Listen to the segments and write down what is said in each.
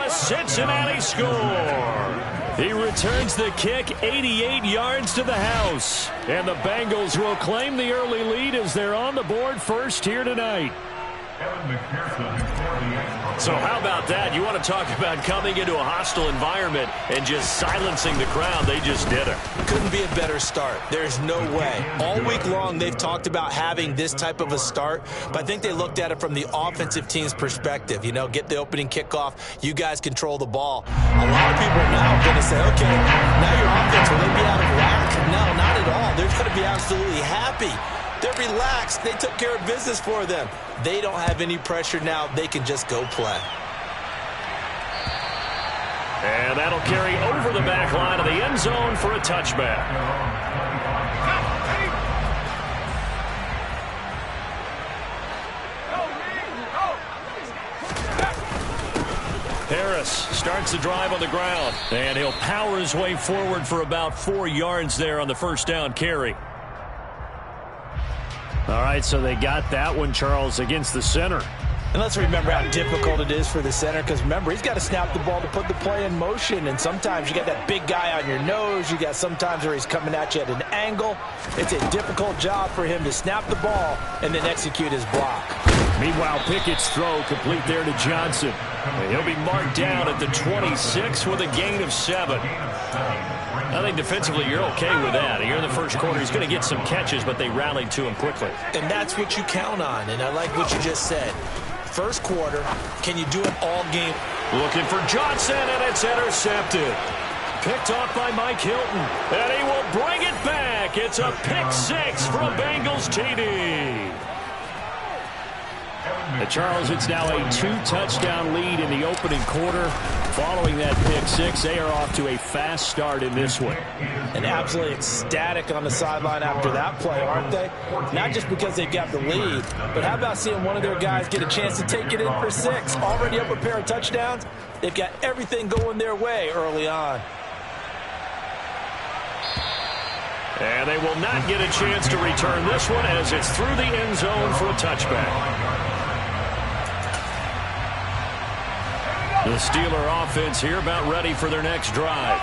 the Cincinnati score. He returns the kick 88 yards to the house. And the Bengals will claim the early lead as they're on the board first here tonight. So how about that? You want to talk about coming into a hostile environment and just silencing the crowd. They just did it. Couldn't be a better start. There's no way. All week long they've talked about having this type of a start, but I think they looked at it from the offensive team's perspective. You know, get the opening kickoff. You guys control the ball. A lot of people are now going to say, okay, now your offense, will they be out of whack? No, not at all. They're going to be absolutely happy. They're relaxed. They took care of business for them. They don't have any pressure now. They can just go play. And that'll carry over the back line of the end zone for a touchback. Harris starts the drive on the ground, and he'll power his way forward for about 4 yards there on the first down carry. All right, so they got that one, Charles, against the center. And let's remember how difficult it is for the center, because remember, he's got to snap the ball to put the play in motion, and sometimes you got that big guy on your nose. You got sometimes where he's coming at you at an angle. It's a difficult job for him to snap the ball and then execute his block. Meanwhile, Pickett's throw complete there to Johnson. He'll be marked down at the 26 with a gain of 7. I think defensively you're okay with that. Here in the first quarter, he's going to get some catches, but they rallied to him quickly. And that's what you count on, and I like what you just said. First quarter, can you do it all game? Looking for Johnson, and it's intercepted. Picked off by Mike Hilton, and he will bring it back. It's a pick 6 for a Bengals TD. Charles, it's now a 2-touchdown lead in the opening quarter. Following that pick 6, they are off to a fast start in this one. And absolutely ecstatic on the sideline after that play, aren't they? Not just because they got the lead, but how about seeing one of their guys get a chance to take it in for 6? Already up a pair of touchdowns. They've got everything going their way early on. And they will not get a chance to return this one as it's through the end zone for a touchback. The Steeler offense here about ready for their next drive.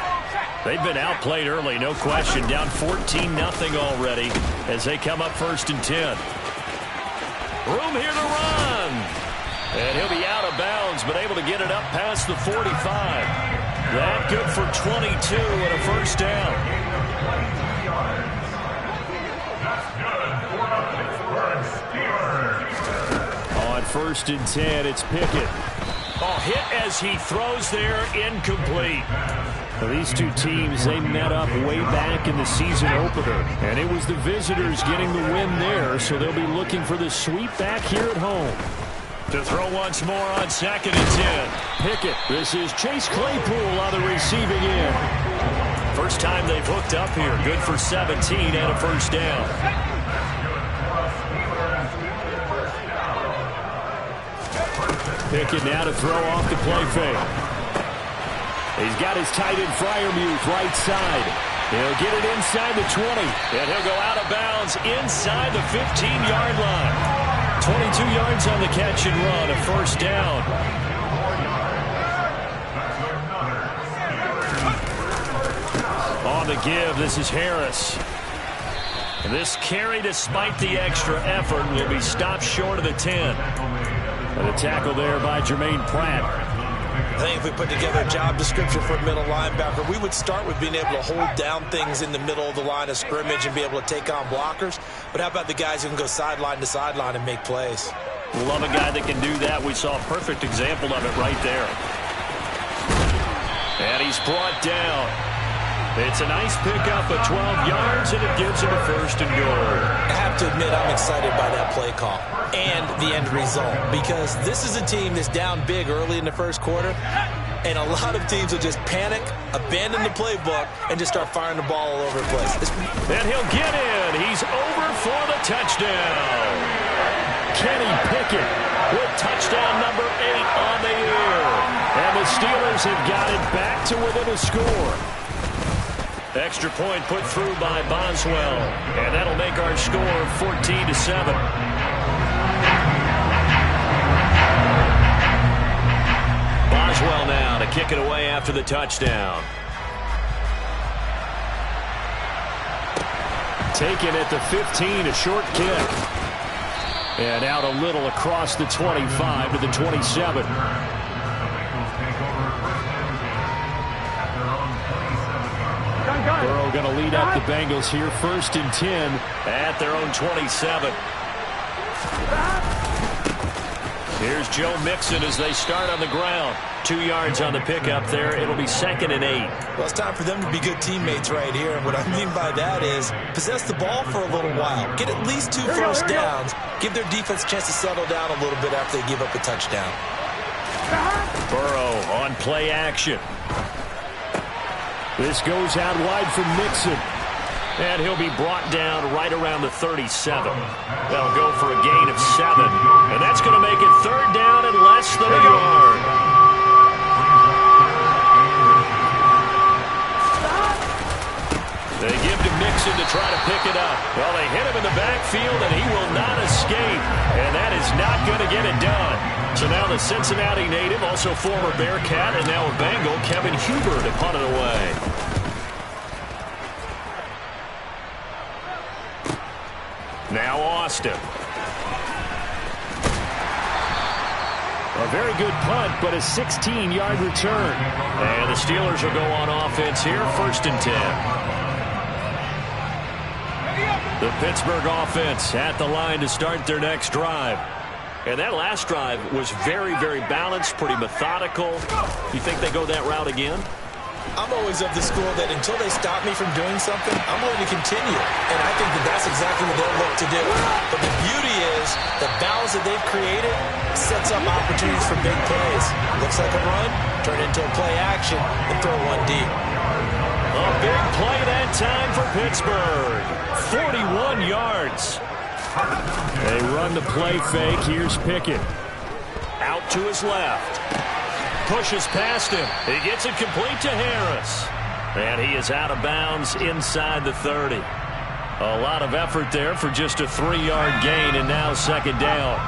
They've been outplayed early, no question. Down 14-0 already as they come up 1st and 10. Room here to run. And he'll be out of bounds, but able to get it up past the 45. That good for 22 and a first down. On 1st and 10, it's Pickett. Oh, hit as he throws there, incomplete. Well, these two teams, they met up way back in the season opener, and it was the visitors getting the win there, so they'll be looking for the sweep back here at home. To throw once more on 2nd and 10. Pickett, this is Chase Claypool on the receiving end. First time they've hooked up here, good for 17 and a first down. Pickett now to throw off the play fake. He's got his tight end Freiermuth right side. He'll get it inside the 20. And he'll go out of bounds inside the 15-yard line. 22 yards on the catch and run, a first down. On the give, this is Harris. And this carry, despite the extra effort, will be stopped short of the 10. And a tackle there by Jermaine Pratt. I think if we put together a job description for a middle linebacker, we would start with being able to hold down things in the middle of the line of scrimmage and be able to take on blockers. But how about the guys who can go sideline to sideline and make plays? Love a guy that can do that. We saw a perfect example of it right there. And he's brought down. It's a nice pickup of 12 yards, and it gives him a first and goal. I have to admit I'm excited by that play call and the end result, because this is a team that's down big early in the first quarter, and a lot of teams will just panic, abandon the playbook, and just start firing the ball all over the place. And he'll get in. He's over for the touchdown. Kenny Pickett with touchdown number 8 on the year. And the Steelers have got it back to within a score. Extra point put through by Boswell. And that'll make our score 14-7. Boswell now to kick it away after the touchdown. Taken at the 15, a short kick. And out a little across the 25 to the 27. Burrow going to lead up the Bengals here, 1st and 10 at their own 27. Here's Joe Mixon as they start on the ground. 2 yards on the pickup there. It'll be 2nd and 8. Well, it's time for them to be good teammates right here. And what I mean by that is possess the ball for a little while. Get at least 2 first downs. Give their defense a chance to settle down a little bit after they give up a touchdown. Burrow on play action. This goes out wide from Mixon. And he'll be brought down right around the 37. They'll go for a gain of 7. And that's going to make it 3rd down and less than a yard. They give to Mixon to try to pick it up. Well, they hit him in the backfield, and he will not escape. And that is not going to get it done. So now the Cincinnati native, also former Bearcat, and now a Bengal, Kevin Huber, to punt it away. Now Austin. A very good punt, but a 16-yard return. And the Steelers will go on offense here, 1st and 10. The Pittsburgh offense at the line to start their next drive. And that last drive was very, very balanced, pretty methodical. You think they go that route again? I'm always of the school that until they stop me from doing something, I'm going to continue. And I think that that's exactly what they'll look to do. But the beauty is the balance that they've created sets up opportunities for big plays. Looks like a run, turn into a play action, and throw one deep. A big play that time for Pittsburgh. 41 yards. They run the play fake. Here's Pickett. Out to his left. Pushes past him. He gets it complete to Harris. And he is out of bounds inside the 30. A lot of effort there for just a 3-yard gain, and now 2nd down.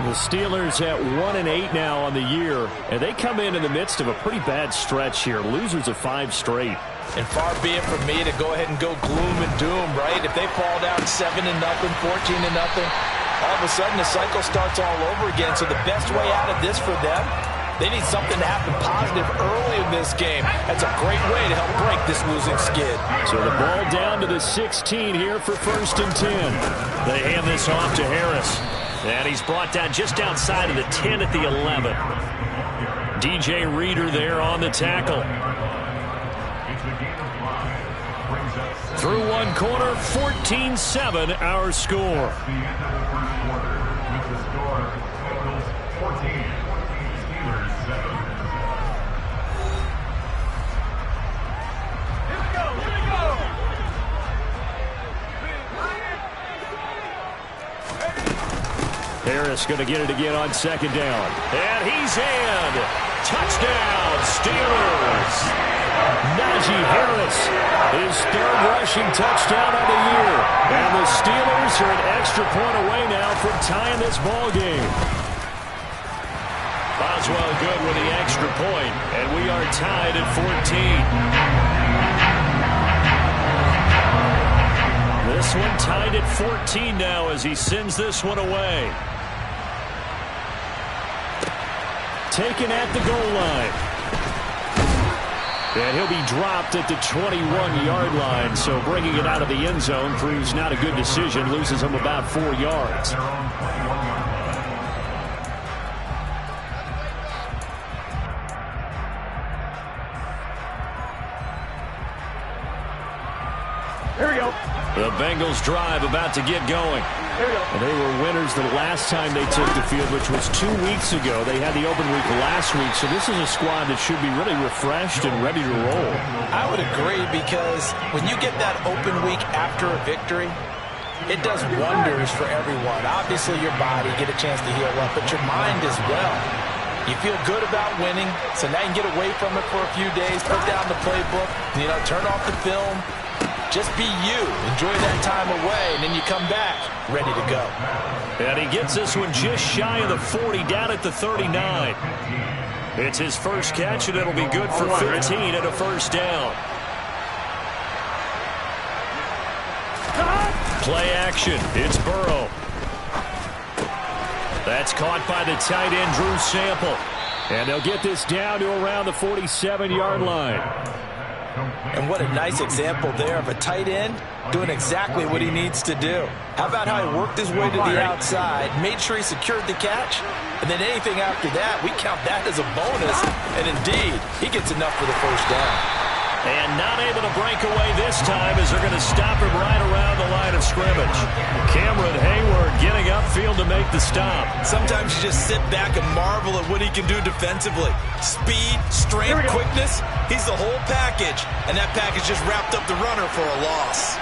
The Steelers at 1-8 now on the year, and they come in the midst of a pretty bad stretch here. Losers of 5 straight. And far be it from me to go ahead and go gloom and doom, right? If they fall down 7-0, 14-0, all of a sudden the cycle starts all over again. So the best way out of this for them, they need something to happen positive early in this game. That's a great way to help break this losing skid. So the ball down to the 16 here for 1st and 10. They hand this off to Harris. And he's brought down just outside of the 10 at the 11. DJ Reader there on the tackle. Through one corner, 14-7 our score. Harris going to get it again on 2nd down. And he's in. Touchdown, Steelers. Najee Harris, his 3rd rushing touchdown of the year. And the Steelers are an extra point away now from tying this ball game. Boswell good with the extra point, and we are tied at 14. This one tied at 14 now as he sends this one away. Taken at the goal line. And he'll be dropped at the 21-yard line, so bringing it out of the end zone proves not a good decision, loses him about 4 yards. Here we go. The Bengals drive about to get going. And they were winners the last time they took the field, which was 2 weeks ago. They had the open week last week, so this is a squad that should be really refreshed and ready to roll. I would agree, because when you get that open week after a victory, it does wonders for everyone. Obviously, your body get a chance to heal up, but your mind as well. You feel good about winning, so now you can get away from it for a few days, put down the playbook, turn off the film. Just be you. Enjoy that time away, and then you come back ready to go. And he gets this one just shy of the 40, down at the 39. It's his first catch, and it'll be good for 15 and a first down. Play action. It's Burrow. That's caught by the tight end, Drew Sample. And they'll get this down to around the 47-yard line. And what a nice example there of a tight end doing exactly what he needs to do. How about how he worked his way to the outside, made sure he secured the catch, and then anything after that, we count that as a bonus. And indeed, he gets enough for the first down. And not able to break away this time as they're going to stop him right around the line of scrimmage. Cameron Hayward getting upfield to make the stop. Sometimes you just sit back and marvel at what he can do defensively. Speed, strength, quickness, he's the whole package. And that package just wrapped up the runner for a loss.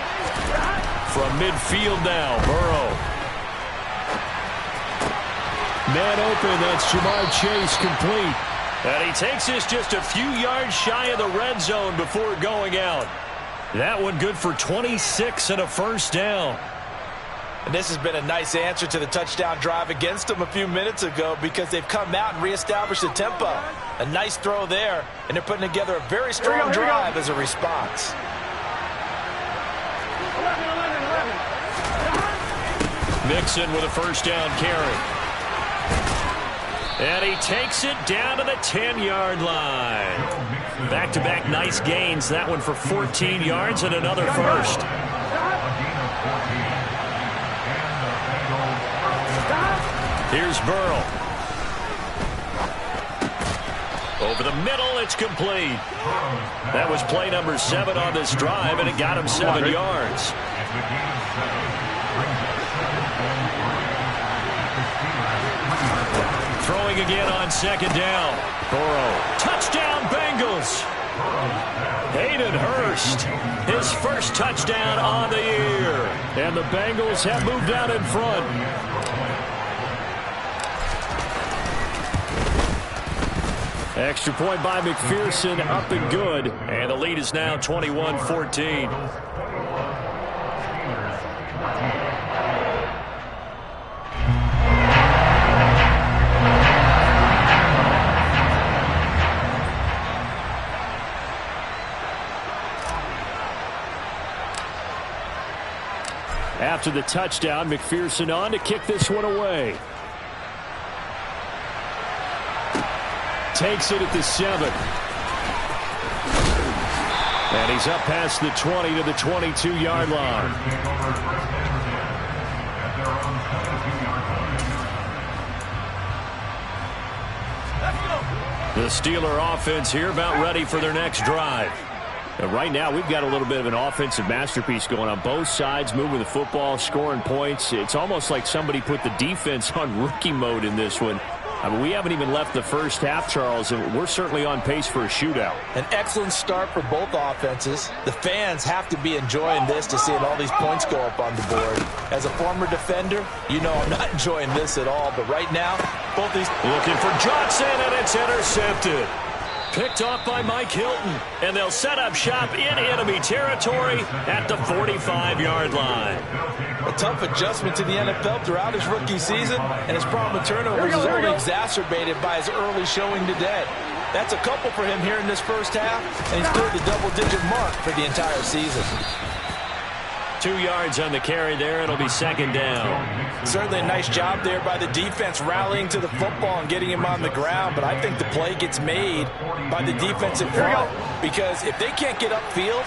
From midfield now, Burrow. Man open, that's Jamar Chase complete. And he takes this just a few yards shy of the red zone before going out. That one good for 26 and a first down. And this has been a nice answer to the touchdown drive against them a few minutes ago because they've come out and reestablished the tempo. A nice throw there, and they're putting together a very strong drive as a response. Mixon with a first down carry. And he takes it down to the 10-yard line. Back-to-back nice gains. That one for 14 yards and another first. Here's Burrow. Over the middle, it's complete. That was play number 7 on this drive, and it got him 7 yards. Throwing again on second down. Burrow. Touchdown, Bengals. Hayden Hurst, his first touchdown on the year. And the Bengals have moved out in front. Extra point by McPherson, up and good. And the lead is now 21-14. After the touchdown, McPherson on to kick this one away. Takes it at the 7. And he's up past the 20 to the 22-yard line. The Steeler offense here about ready for their next drive. Right now, we've got a little bit of an offensive masterpiece going on both sides, moving the football, scoring points. It's almost like somebody put the defense on rookie mode in this one. I mean, we haven't even left the first half, Charles, and we're certainly on pace for a shootout. An excellent start for both offenses. The fans have to be enjoying this to seeing all these points go up on the board. As a former defender, you know I'm not enjoying this at all, but right now, both these... Looking for Johnson, and it's intercepted. Picked off by Mike Hilton, and they'll set up shop in enemy territory at the 45-yard line. A tough adjustment to the NFL throughout his rookie season, and his problem with turnovers is only exacerbated by his early showing today. That's a couple for him here in this first half, and he's cleared the double-digit mark for the entire season. 2 yards on the carry there. It'll be second down. Certainly a nice job there by the defense rallying to the football and getting him on the ground, but I think the play gets made by the defensive front because if they can't get upfield,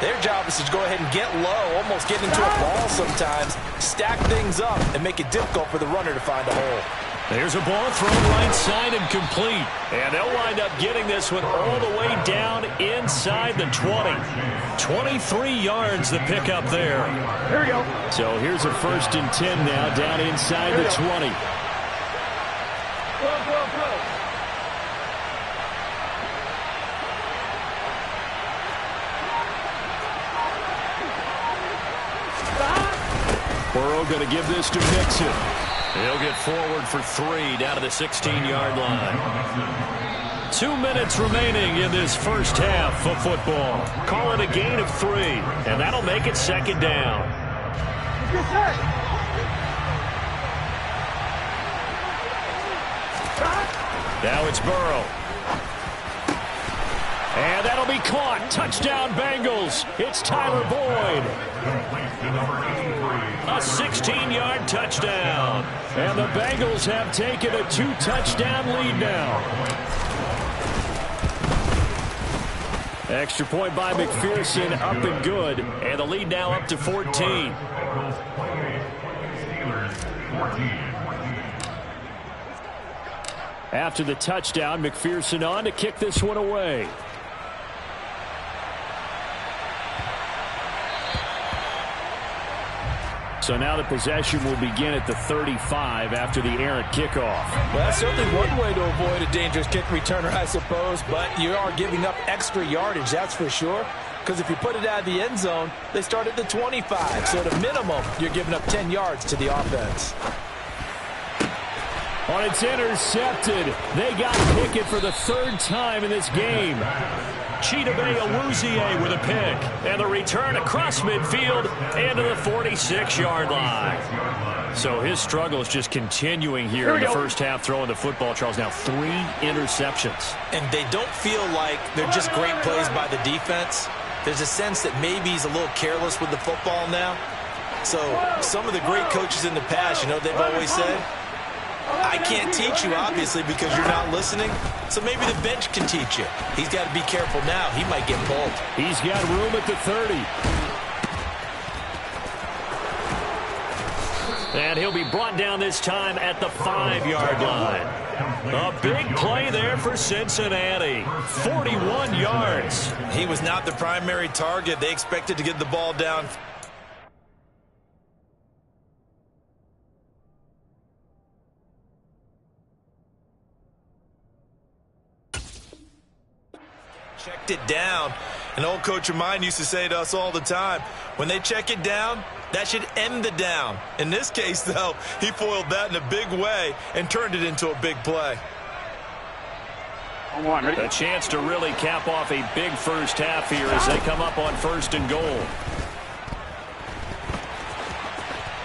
their job is to go ahead and get low, almost get into a ball sometimes, stack things up, and make it difficult for the runner to find a hole. There's a ball thrown right side and complete. And they'll wind up getting this one all the way down inside the 20. 23 yards the pickup there. Here we go. So here's a 1st and 10 now down inside the 20. Burrow going to give this to Mixon. He'll get forward for 3 down to the 16-yard line. 2 minutes remaining in this first half of football. Call it a gain of 3, and that'll make it second down. Now it's Burrow. And that'll be caught. Touchdown, Bengals. It's Tyler Boyd. A 16-yard touchdown. And the Bengals have taken a 2-touchdown lead now. Extra point by McPherson, up and good. And the lead now up to 14. After the touchdown, McPherson on to kick this one away. So now the possession will begin at the 35 after the errant kickoff. Well, that's certainly one way to avoid a dangerous kick returner, I suppose, but you are giving up extra yardage, that's for sure. Because if you put it out of the end zone, they start at the 25. So at a minimum, you're giving up 10 yards to the offense. On it's intercepted. They got Pickett for the third time in this game. Chidobe Awuzie with a pick. And the return across midfield and to the 46-yard line. So his struggle is just continuing here in the first half, throwing the football, Charles. Now 3 interceptions. And they don't feel like they're just great plays by the defense. There's a sense that maybe he's a little careless with the football now. So some of the great coaches in the past, you know, they've always said, I can't teach you, obviously, because you're not listening. So maybe the bench can teach you. He's got to be careful now. He might get pulled. He's got room at the 30. And he'll be brought down this time at the 5-yard line. A big play there for Cincinnati. 41 yards. He was not the primary target. They expected to get the ball down. Checked it down. An old coach of mine used to say to us all the time, when they check it down, that should end the down. In this case, though, he foiled that in a big way and turned it into a big play. A chance to really cap off a big first half here as they come up on 1st and goal.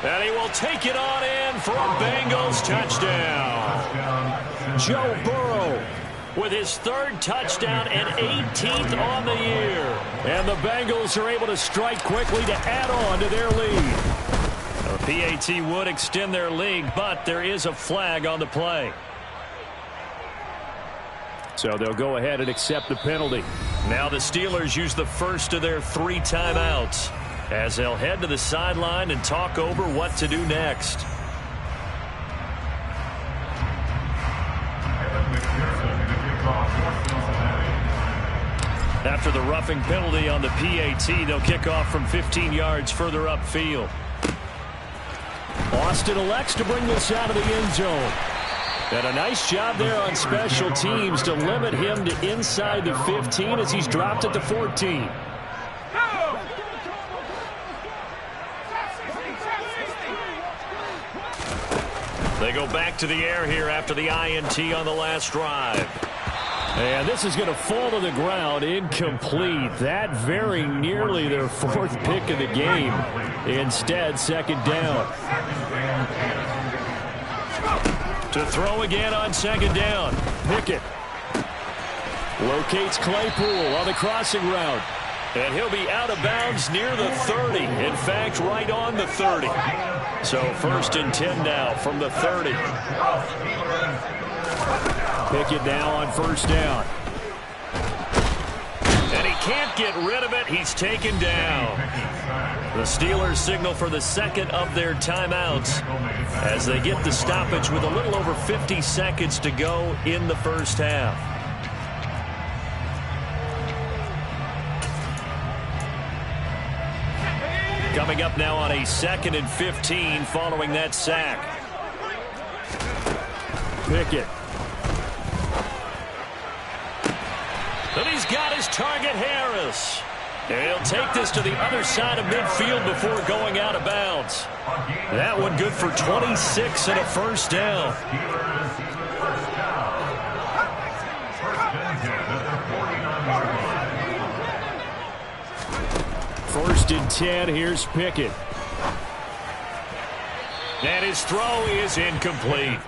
And he will take it on in for a Bengals touchdown. Joe Burrow with his 3rd touchdown and 18th on the year. And the Bengals are able to strike quickly to add on to their lead. The PAT would extend their lead, but there is a flag on the play. So they'll go ahead and accept the penalty. Now the Steelers use the first of their 3 timeouts as they'll head to the sideline and talk over what to do next. After the roughing penalty on the PAT, they'll kick off from 15 yards further upfield. Austin elects to bring this out of the end zone. And a nice job there on special teams to limit him to inside the 15 as he's dropped at the 14. They go back to the air here after the INT on the last drive. And this is going to fall to the ground, incomplete. That very nearly their 4th pick of the game. Instead, 2nd down. To throw again on 2nd down. Pickett locates Claypool on the crossing route. And he'll be out of bounds near the 30. In fact, right on the 30. So 1st and 10 now from the 30. Pickett now on 1st down. And he can't get rid of it. He's taken down. The Steelers signal for the 2nd of their timeouts as they get the stoppage with a little over 50 seconds to go in the first half. Coming up now on a 2nd and 15 following that sack. Pickett. And he's got his target, Harris. And he'll take this to the other side of midfield before going out of bounds. That one good for 26 and a 1st down. First and 10, here's Pickett. And his throw is incomplete.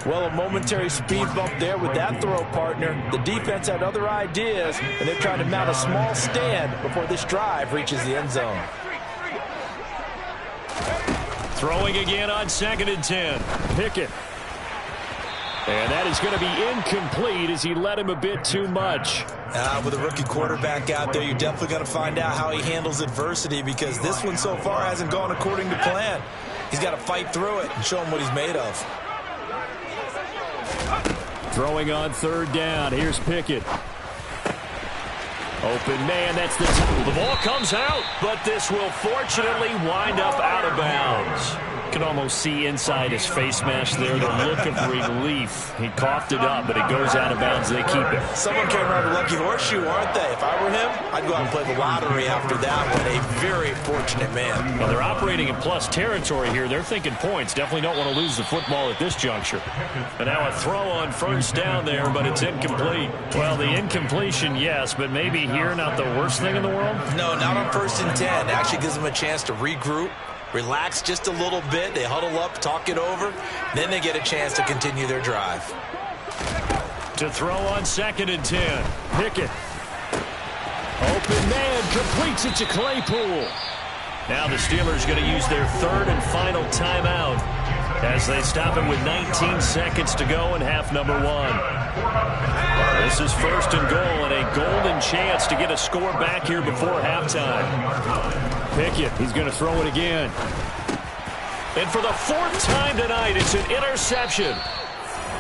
Well, a momentary speed bump there with that throw, partner. The defense had other ideas, and they're trying to mount a small stand before this drive reaches the end zone. Throwing again on 2nd and 10. Pickett. And that is going to be incomplete as he led him a bit too much. With a rookie quarterback out there, you're definitely going to find out how he handles adversity, because this one so far hasn't gone according to plan. He's got to fight through it and show him what he's made of. Throwing on 3rd down. Here's Pickett. Open man, that's the time. The ball comes out, but this will fortunately wind up out of bounds. You can almost see inside his face mask there the look of relief. He coughed it up, but it goes out of bounds. They keep it. Someone came around a lucky horseshoe, aren't they? If I were him, I'd go out and play the lottery after that one. A very fortunate man. Well, they're operating in plus territory here. They're thinking points. Definitely don't want to lose the football at this juncture. And now a throw on 1st down there, but it's incomplete. Well, the incompletion, yes, but maybe here not the worst thing in the world? No, not on 1st and 10. It actually gives them a chance to regroup, relax just a little bit. They huddle up, talk it over. Then they get a chance to continue their drive. To throw on 2nd and 10. Pickett. Open man, completes it to Claypool. Now the Steelers going to use their 3rd and final timeout as they stop him with 19 seconds to go in half number 1. This is 1st and goal, and a golden chance to get a score back here before halftime. Pickett, he's going to throw it again. And for the 4th time tonight, it's an interception.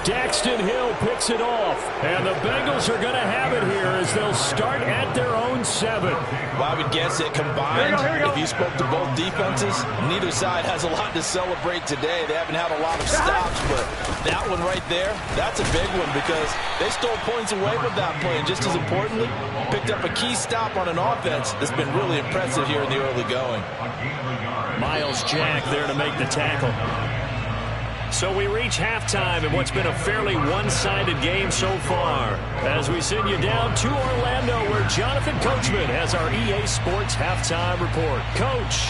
Daxton Hill picks it off, and the Bengals are going to have it here as they'll start at their own 7. Well, I would guess that combined, if you spoke to both defenses, neither side has a lot to celebrate today. They haven't had a lot of stops, but that one right there, that's a big one because they stole points away with that play, and just as importantly, picked up a key stop on an offense that's been really impressive here in the early going. Miles Jack there to make the tackle. So we reach halftime in what's been a fairly one-sided game so far, as we send you down to Orlando, where Jonathan Coachman has our EA Sports halftime report. Coach.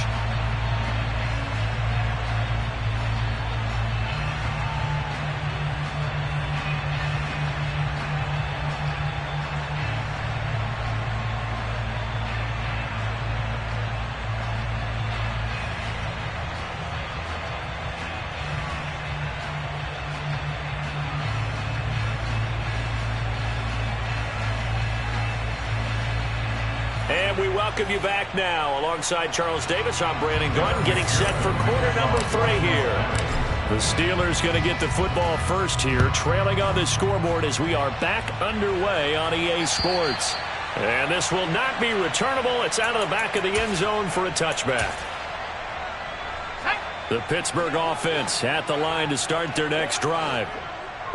And we welcome you back now. Alongside Charles Davis, I'm Brandon Gordon, getting set for quarter number 3 here. The Steelers going to get the football first here, trailing on the scoreboard as we are back underway on EA Sports. And this will not be returnable. It's out of the back of the end zone for a touchback. The Pittsburgh offense at the line to start their next drive.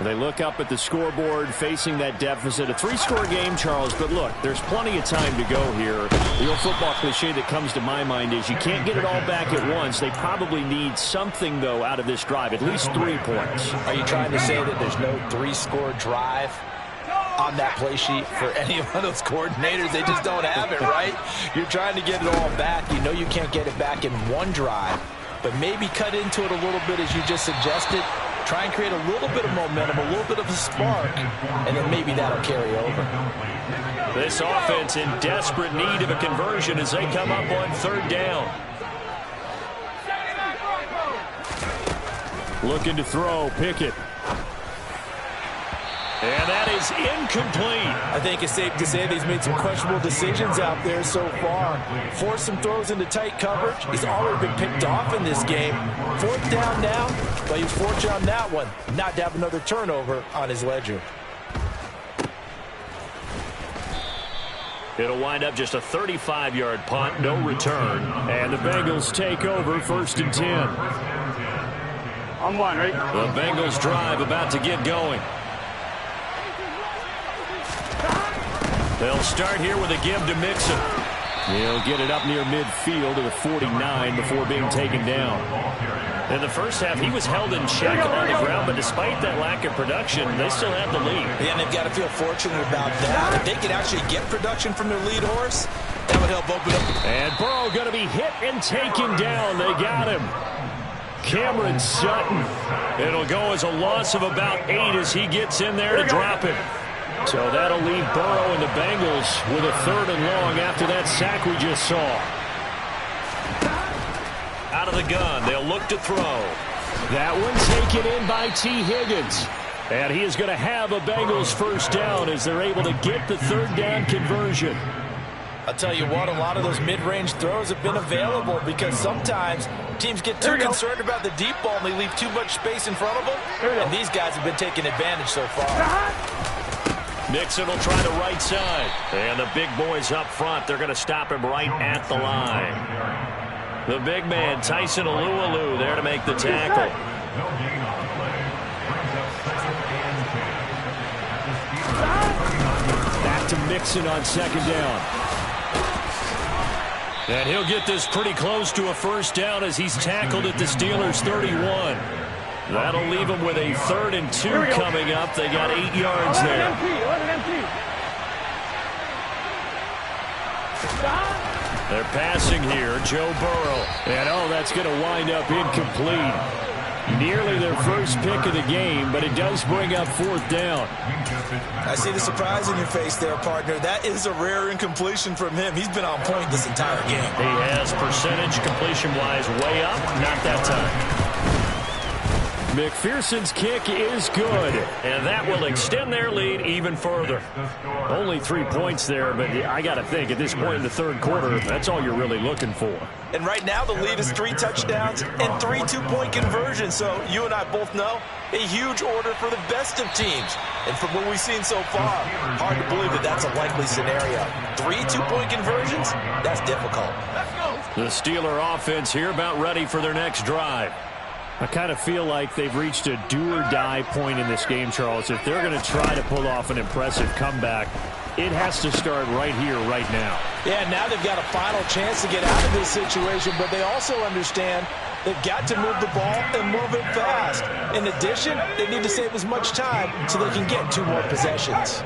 They look up at the scoreboard facing that deficit. A 3-score game, Charles, but look, there's plenty of time to go here. The old football cliche that comes to my mind is you can't get it all back at once. They probably need something, though, out of this drive, at least 3 points. Are you trying to say that there's no 3-score drive on that play sheet for any of those coordinators? They just don't have it, right? You're trying to get it all back. You know you can't get it back in one drive, but maybe cut into it a little bit as you just suggested. Try and create a little bit of momentum, a little bit of a spark, and then maybe that'll carry over. This offense in desperate need of a conversion as they come up on 3rd down. Looking to throw, Pickett. And that is incomplete. I think it's safe to say that he's made some questionable decisions out there so far. Forced some throws into tight coverage. He's already been picked off in this game. 4th down now, but he was fortunate on that one not to have another turnover on his ledger. It'll wind up just a 35-yard punt, no return. And the Bengals take over 1st and 10. On 1, right? The Bengals drive about to get going. They'll start here with a give to Mixon. He'll get it up near midfield to the 49 before being taken down. In the first half, he was held in check on the ground, but despite that lack of production, they still have the lead. Yeah, and they've got to feel fortunate about that. If they could actually get production from their lead horse, that would help open up. And Burrow going to be hit and taken down. They got him. Cameron Sutton. It'll go as a loss of about 8 as he gets in there to drop him. So that'll leave Burrow and the Bengals with a 3rd and long after that sack we just saw. Out of the gun, they'll look to throw. That one taken in by T. Higgins. And he is going to have a Bengals first down as they're able to get the 3rd down conversion. I'll tell you what, a lot of those mid-range throws have been available because sometimes teams get too concerned about the deep ball and they leave too much space in front of them. And these guys have been taking advantage so far. Nixon will try the right side. And the big boys up front, they're going to stop him right at the line. The big man, Tyson Alualu, there to make the tackle. Back to Mixon on 2nd down. And he'll get this pretty close to a first down as he's tackled at the Steelers' 31. That'll leave them with a 3rd and 2 coming up. They got 8 yards there. They're passing here, Joe Burrow. And, oh, that's going to wind up incomplete. Nearly their first pick of the game, but it does bring up 4th down. I see the surprise in your face there, partner. That is a rare incompletion from him. He's been on point this entire game. He has percentage completion-wise way up, not that time. McPherson's kick is good, and that will extend their lead even further. Only 3 points there, but I got to think at this point in the 3rd quarter, that's all you're really looking for. And right now the lead is 3 touchdowns and 3 2-point conversions. So you and I both know a huge order for the best of teams. And from what we've seen so far, hard to believe that that's a likely scenario. 3 2-point conversions? That's difficult. The Steeler offense here about ready for their next drive. I kind of feel like they've reached a do-or-die point in this game, Charles. If they're going to try to pull off an impressive comeback, it has to start right here, right now. Yeah, now they've got a final chance to get out of this situation, but they also understand they've got to move the ball and move it fast. In addition, they need to save as much time so they can get 2 more possessions.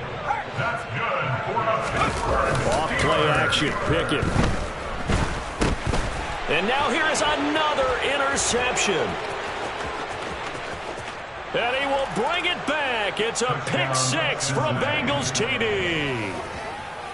Off play action, Pickett. And now here is another interception. And he will bring it back. It's a pick 6 for a Bengals TD.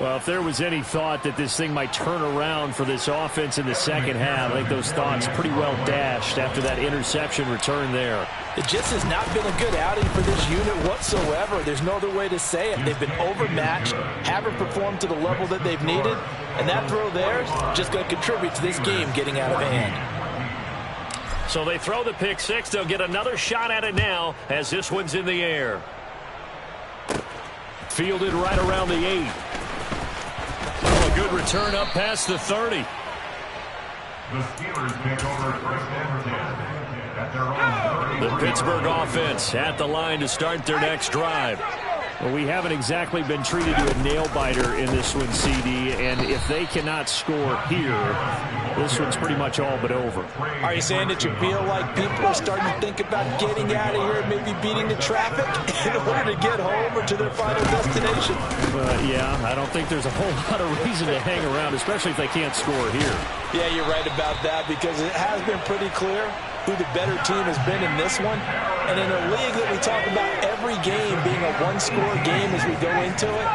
Well, if there was any thought that this thing might turn around for this offense in the second half, I think those thoughts pretty well dashed after that interception return there. It just has not been a good outing for this unit whatsoever. There's no other way to say it. They've been overmatched, haven't performed to the level that they've needed, and that throw there is just going to contribute to this game getting out of hand. So they throw the pick 6. They'll get another shot at it now as this one's in the air. Fielded right around the 8. Oh, a good return up past the 30. The Steelers pick over first and 10 at their own 30. The Pittsburgh offense at the line to start their next drive. Well, we haven't exactly been treated to a nail-biter in this one, CD, and if they cannot score here, this one's pretty much all but over. Are you saying that you feel like people are starting to think about getting out of here and maybe beating the traffic in order to get home or to their final destination? Yeah, I don't think there's a whole lot of reason to hang around, especially if they can't score here. Yeah, you're right about that because it has been pretty clear who the better team has been in this one. And in a league that we talk about every game being a one-score game as we go into it,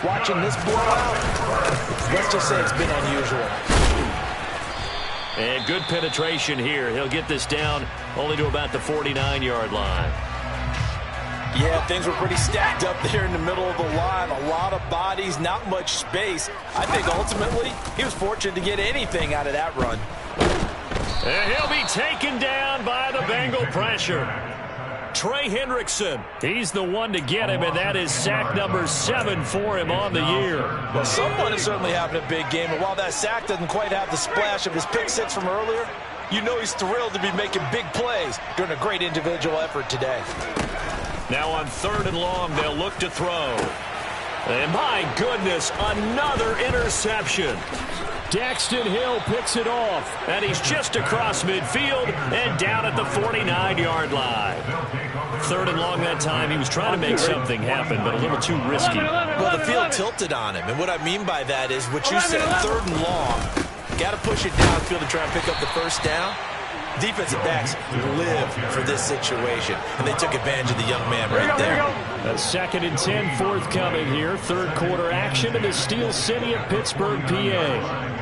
watching this blowout, let's just say it's been unusual. And good penetration here. He'll get this down only to about the 49-yard line. Yeah, things were pretty stacked up there in the middle of the line. A lot of bodies, not much space. I think ultimately he was fortunate to get anything out of that run. And he'll be taken down by the Bengal pressure. Trey Hendrickson, he's the one to get him, and that is sack number 7 for him on the year. Well, someone is certainly having a big game, and while that sack doesn't quite have the splash of his pick 6 from earlier, you know he's thrilled to be making big plays during a great individual effort today. Now on 3rd and long, they'll look to throw. And my goodness, another interception. Daxton Hill picks it off, and he's just across midfield and down at the 49-yard line. 3rd and long that time. He was trying to make something happen, but a little too risky. Well, the field tilted on him, and what I mean by that is what you said, 3rd and long. Got to push it downfield to try and pick up the first down. Defensive backs live for this situation, and they took advantage of the young man right there. A 2nd and 10 forthcoming here. Third quarter action in the Steel City of Pittsburgh, PA.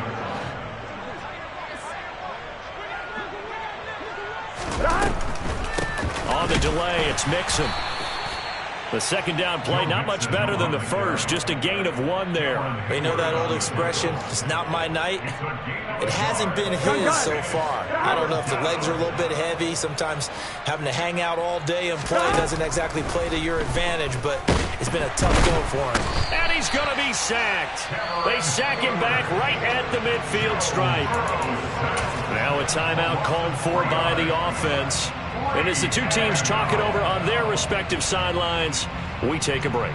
On the delay, it's Mixon. The 2nd down play, not much better than the first, just a gain of 1 there. You know that old expression, it's not my night? It hasn't been his so far. I don't know if the legs are a little bit heavy. Sometimes having to hang out all day and play doesn't exactly play to your advantage, but it's been a tough go for him. And he's going to be sacked. They sack him back right at the midfield stripe. Now a timeout called for by the offense. And as the two teams talk it over on their respective sidelines, we take a break.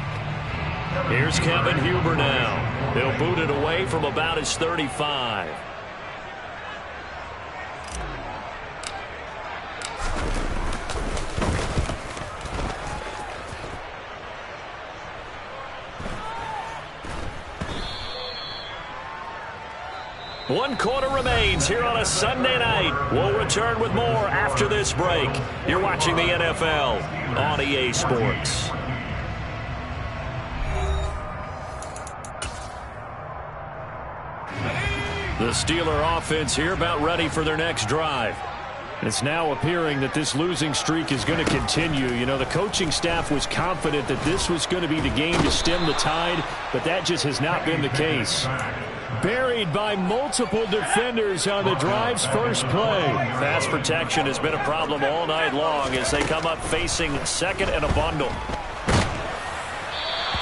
Here's Kevin Huber now. He'll boot it away from about his 35. One quarter remains here on a Sunday night. We'll return with more after this break. You're watching the NFL on EA Sports. The Steeler offense here about ready for their next drive. It's now appearing that this losing streak is going to continue. You know, the coaching staff was confident that this was going to be the game to stem the tide, but that just has not been the case. Buried by multiple defenders on the drive's first play. Pass protection has been a problem all night long as they come up facing 2nd and a bundle.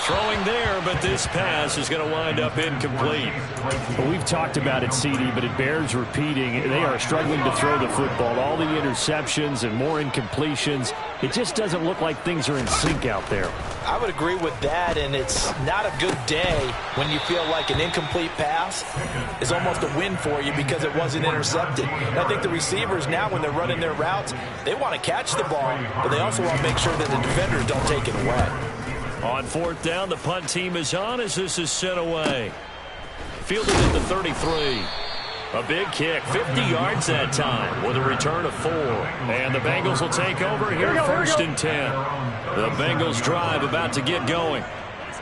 Throwing there, but this pass is going to wind up incomplete. Well, we've talked about it, CD, but it bears repeating. They are struggling to throw the football. All the interceptions and more incompletions. It just doesn't look like things are in sync out there. I would agree with that, and it's not a good day when you feel like an incomplete pass is almost a win for you because it wasn't intercepted. And I think the receivers now, when they're running their routes, they want to catch the ball, but they also want to make sure that the defenders don't take it away. On 4th down, the punt team is on as this is sent away. Fielded at the 33. A big kick, 50 yards that time with a return of 4. And the Bengals will take over here 1st and 10. The Bengals drive about to get going.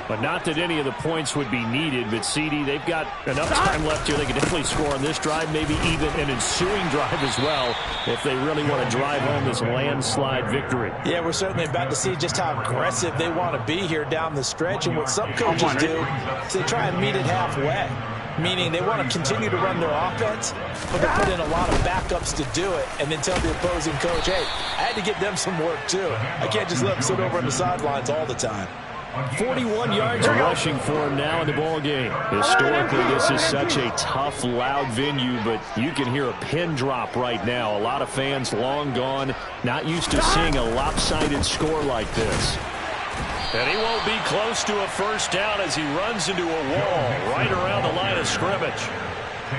But not that any of the points would be needed, but CD, they've got enough time left here. They can definitely score on this drive, maybe even an ensuing drive as well, if they really want to drive home this landslide victory. Yeah, we're certainly about to see just how aggressive they want to be here down the stretch. And what some coaches do is they try and meet it halfway, meaning they want to continue to run their offense, but they put in a lot of backups to do it, and then tell the opposing coach, hey, I had to give them some work too. I can't just let them sit over on the sidelines all the time. 41 yards rushing for him now in the ball game. Historically, this is such a tough, loud venue, but you can hear a pin drop right now. A lot of fans long gone, not used to seeing a lopsided score like this. And he won't be close to a first down as he runs into a wall right around the line of scrimmage.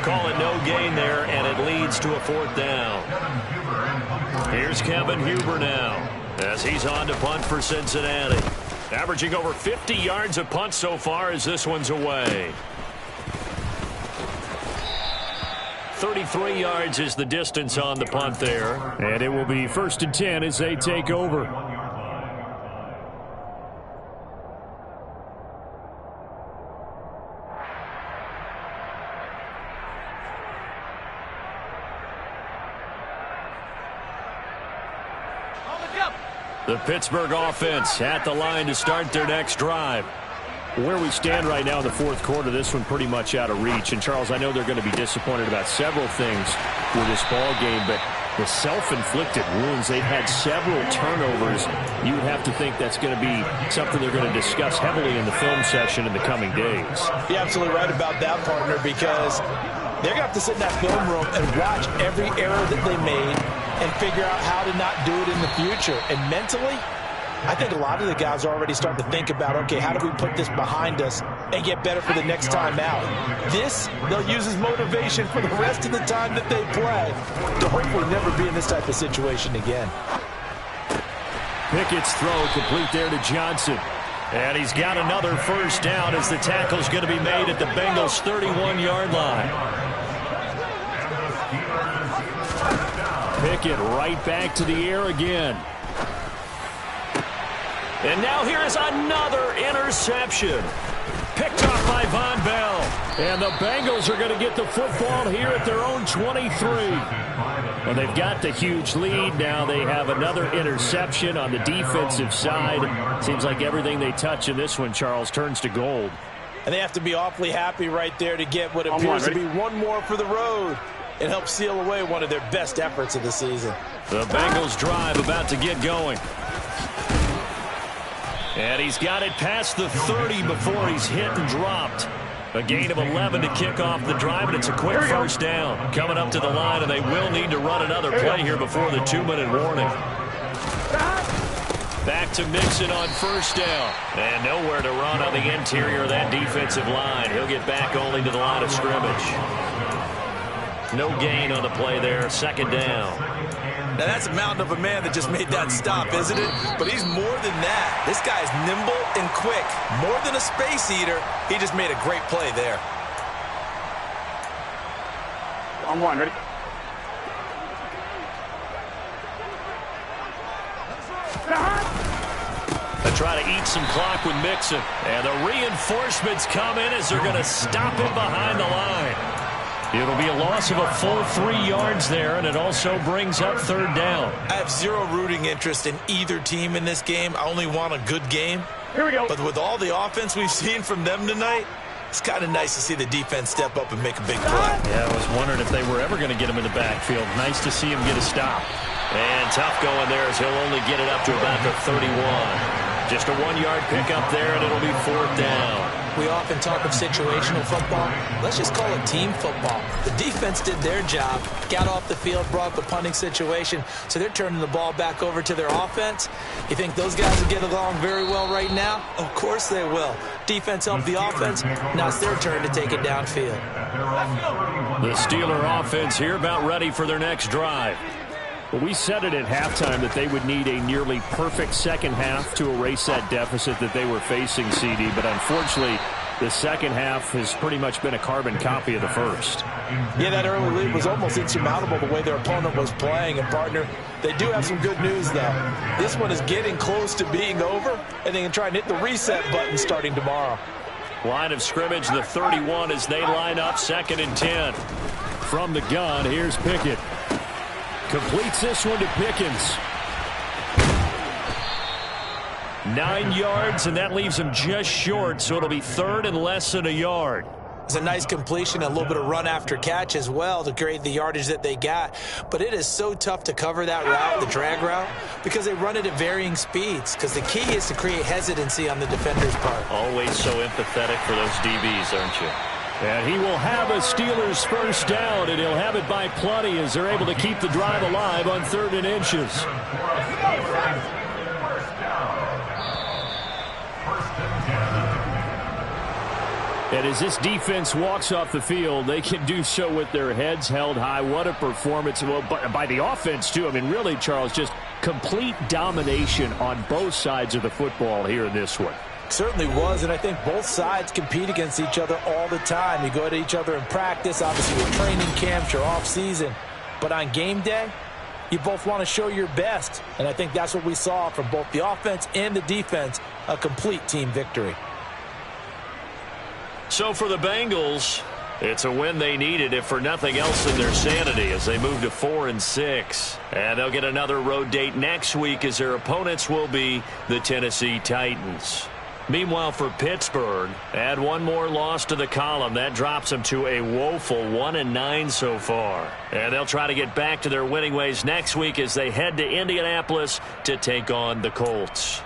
Call it no gain there, and it leads to a 4th down. Here's Kevin Huber now as he's on to punt for Cincinnati. Averaging over 50 yards a punt so far as this one's away. 33 yards is the distance on the punt there. And it will be 1st and 10 as they take over. The Pittsburgh offense at the line to start their next drive. Where we stand right now in the 4th quarter, this one pretty much out of reach. And, Charles, I know they're going to be disappointed about several things with this ball game, but the self-inflicted wounds, they've had several turnovers. You would have to think that's going to be something they're going to discuss heavily in the film session in the coming days. You're absolutely right about that, partner, because they're going to have to sit in that film room and watch every error that they made and figure out how to not do it in the future. And mentally, I think a lot of the guys are already starting to think about, okay, how do we put this behind us and get better for the next time out? This, they'll use as motivation for the rest of the time that they play to hopefully never be in this type of situation again. Pickett's throw complete there to Johnson. And he's got another first down as the tackle's going to be made at the Bengals' 31-yard line. Pickett right back to the air again. And now here is another interception. Picked off by Von Bell. And the Bengals are going to get the football here at their own 23. Well, they've got the huge lead. Now they have another interception on the defensive side. Seems like everything they touch in this one, Charles, turns to gold. And they have to be awfully happy right there to get what appears to be one more for the road and help seal away one of their best efforts of the season. The Bengals drive about to get going. And he's got it past the 30 before he's hit and dropped. A gain of 11 to kick off the drive, and it's a quick first down. Coming up to the line, and they will need to run another play here before the 2-minute warning. Back to Mixon on first down. And nowhere to run on the interior of that defensive line. He'll get back only to the line of scrimmage. No gain on the play there. Second down. Now, that's a mountain of a man that just made that stop, isn't it? But he's more than that. This guy's nimble and quick. More than a space eater. He just made a great play there. On one, ready? They try to eat some clock with Mixon. And the reinforcements come in as they're going to stop him behind the line. It'll be a loss of a full 3 yards there, and it also brings up third down. I have zero rooting interest in either team in this game. I only want a good game. Here we go. But with all the offense we've seen from them tonight, it's kind of nice to see the defense step up and make a big play. Yeah, I was wondering if they were ever going to get him in the backfield. Nice to see him get a stop. And tough going there as he'll only get it up to about the 31. Just a 1-yard pickup there, and it'll be fourth down. We often talk of situational football. Let's just call it team football. The defense did their job, got off the field, brought the punting situation, so they're turning the ball back over to their offense. You think those guys will get along very well right now? Of course they will. Defense helped the offense. Now it's their turn to take it downfield. The Steeler offense here about ready for their next drive. Well, we said it at halftime that they would need a nearly perfect second half to erase that deficit that they were facing, CD. But unfortunately, the second half has pretty much been a carbon copy of the first. Yeah, that early lead was almost insurmountable the way their opponent was playing. And, partner, they do have some good news, though. This one is getting close to being over, and they can try and hit the reset button starting tomorrow. Line of scrimmage, the 31 as they line up, 2nd and 10. From the gun, here's Pickett. Completes this one to Pickens. 9 yards, and that leaves him just short, so it'll be third and less than a yard. It's a nice completion, a little bit of run after catch as well to create the yardage that they got. But it is so tough to cover that route, the drag route, because they run it at varying speeds. Because the key is to create hesitancy on the defender's part. Always so empathetic for those DBs, aren't you? And he will have a Steelers first down, and he'll have it by plenty as they're able to keep the drive alive on 3rd and inches. And as this defense walks off the field, they can do so with their heads held high. What a performance. Well, by the offense, too. I mean, really, Charles, just complete domination on both sides of the football here in this one. Certainly was, and I think both sides compete against each other all the time. You go at each other in practice, obviously with training camps, your off-season. But on game day, you both want to show your best. And I think that's what we saw from both the offense and the defense, a complete team victory. So for the Bengals, it's a win they needed, if for nothing else than their sanity, as they move to 4-6. And they'll get another road date next week as their opponents will be the Tennessee Titans. Meanwhile, for Pittsburgh, add one more loss to the column. That drops them to a woeful 1-9 so far. And they'll try to get back to their winning ways next week as they head to Indianapolis to take on the Colts.